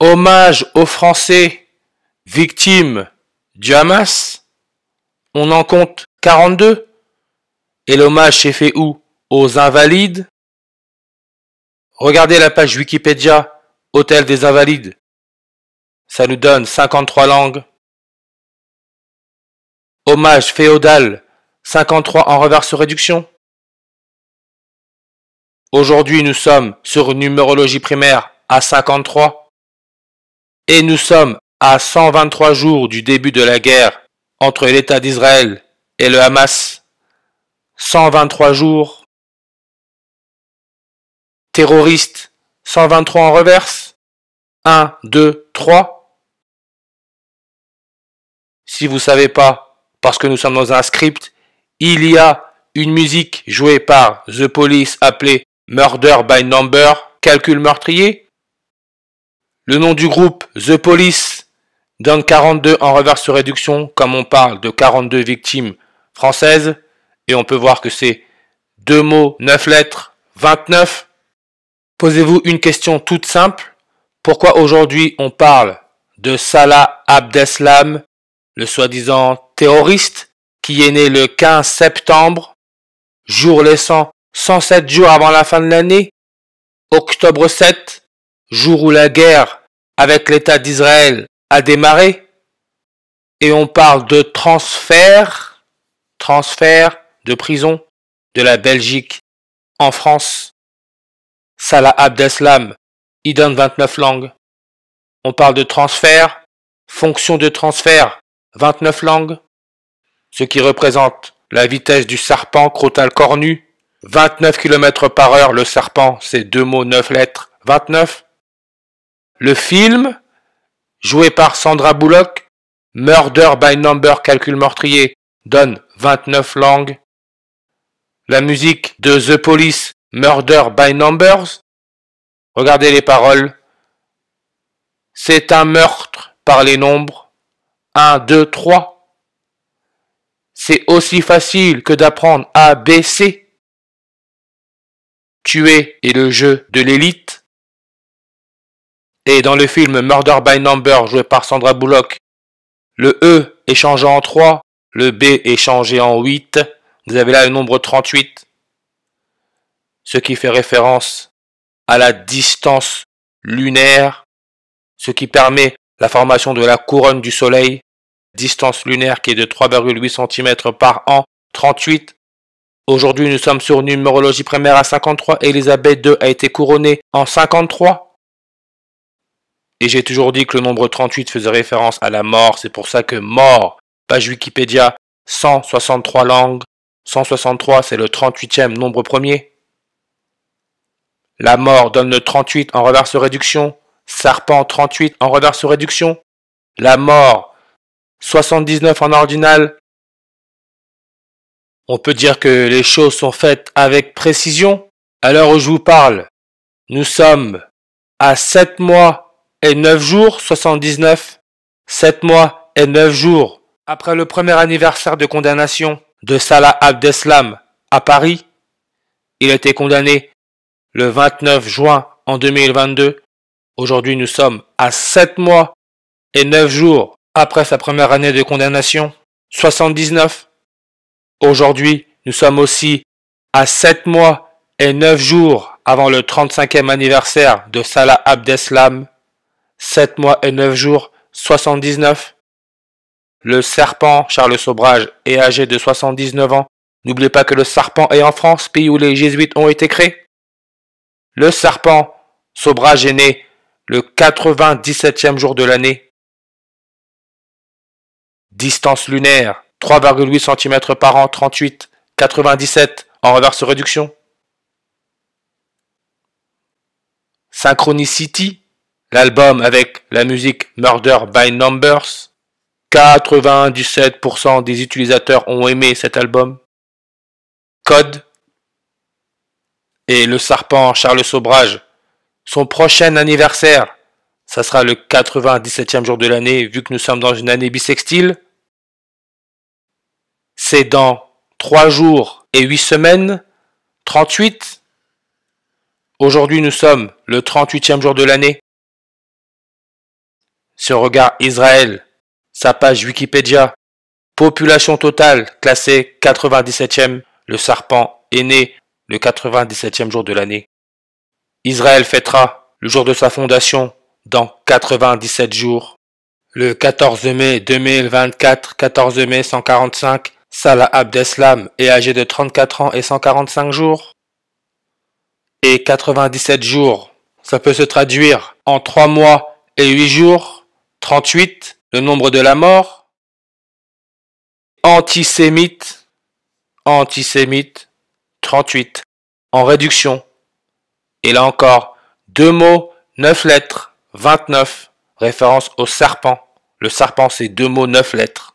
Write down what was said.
Hommage aux Français victimes du Hamas. On en compte 42. Et l'hommage s'est fait où? Aux Invalides. Regardez la page Wikipédia, Hôtel des Invalides. Ça nous donne 53 langues. Hommage féodal, 53 en reverse réduction. Aujourd'hui, nous sommes sur une numérologie primaire à 53. Et nous sommes à 123 jours du début de la guerre entre l'État d'Israël et le Hamas. 123 jours. Terroristes, 123 en reverse. 1, 2, 3. Si vous ne savez pas, parce que nous sommes dans un script, il y a une musique jouée par The Police appelée Murder by Number, calcul meurtrier. Le nom du groupe The Police donne 42 en reverse réduction, comme on parle de 42 victimes françaises. Et on peut voir que c'est 2 mots, 9 lettres, 29. Posez-vous une question toute simple. Pourquoi aujourd'hui on parle de Salah Abdeslam, le soi-disant terroriste, qui est né le 15 septembre, jour laissant 107 jours avant la fin de l'année, octobre 7, jour où la guerre avec l'État d'Israël a démarré, et on parle de transfert de prison de la Belgique en France. Salah Abdeslam, il donne 29 langues. On parle de transfert, fonction de transfert, 29 langues, ce qui représente la vitesse du serpent crotal cornu, 29 km par heure, le serpent, c'est 2 mots, 9 lettres, 29. Le film, joué par Sandra Bullock, Murder by Number, calcul meurtrier, donne 29 langues. La musique de The Police, Murder by Numbers, regardez les paroles. C'est un meurtre par les nombres. 1, 2, 3. C'est aussi facile que d'apprendre A, B, C. Tuer est le jeu de l'élite. Et dans le film Murder by Number joué par Sandra Bullock, le E est changé en 3, le B est changé en 8. Vous avez là le nombre 38. Ce qui fait référence à la distance lunaire, ce qui permet la formation de la couronne du Soleil, distance lunaire qui est de 3,8 cm par an, 38. Aujourd'hui, nous sommes sur une numérologie primaire à 53. Élisabeth II a été couronnée en 53. Et j'ai toujours dit que le nombre 38 faisait référence à la mort. C'est pour ça que mort, page Wikipédia, 163 langues. 163, c'est le 38e nombre premier. La mort donne le 38 en reverse réduction. Serpent 38 en reverse réduction. La mort 79 en ordinal. On peut dire que les choses sont faites avec précision. À l'heure où je vous parle, nous sommes à 7 mois et 9 jours, 79. 7 mois et 9 jours après le premier anniversaire de condamnation de Salah Abdeslam à Paris. Il a été condamné le 29 juin en 2022. Aujourd'hui, nous sommes à 7 mois et 9 jours après sa première année de condamnation, 79. Aujourd'hui, nous sommes aussi à 7 mois et 9 jours avant le 35e anniversaire de Salah Abdeslam, 7 mois et 9 jours, 79. Le serpent, Charles Sobrage, est âgé de 79 ans. N'oubliez pas que le serpent est en France, pays où les jésuites ont été créés. Le serpent, Sobrage, est né le 97e jour de l'année. Distance lunaire, 3,8 cm par an, 38, 97 en reverse réduction. Synchronicity, l'album avec la musique Murder by Numbers. 97% des utilisateurs ont aimé cet album. Code et le serpent Charles Sobrage, son prochain anniversaire, ça sera le 97e jour de l'année, vu que nous sommes dans une année bissextile. C'est dans 3 jours et 8 semaines, 38. Aujourd'hui, nous sommes le 38e jour de l'année. Si on regarde Israël, sa page Wikipédia, population totale classée 97e, le serpent est né le 97e jour de l'année. Israël fêtera le jour de sa fondation dans 97 jours. Le 14 mai 2024, 14 mai 145, Salah Abdeslam est âgé de 34 ans et 145 jours. Et 97 jours, ça peut se traduire en 3 mois et 8 jours. 38, le nombre de la mort. Antisémite, 38, en réduction. Et là encore, 2 mots, 9 lettres, 29, référence au serpent. Le serpent, c'est 2 mots, 9 lettres.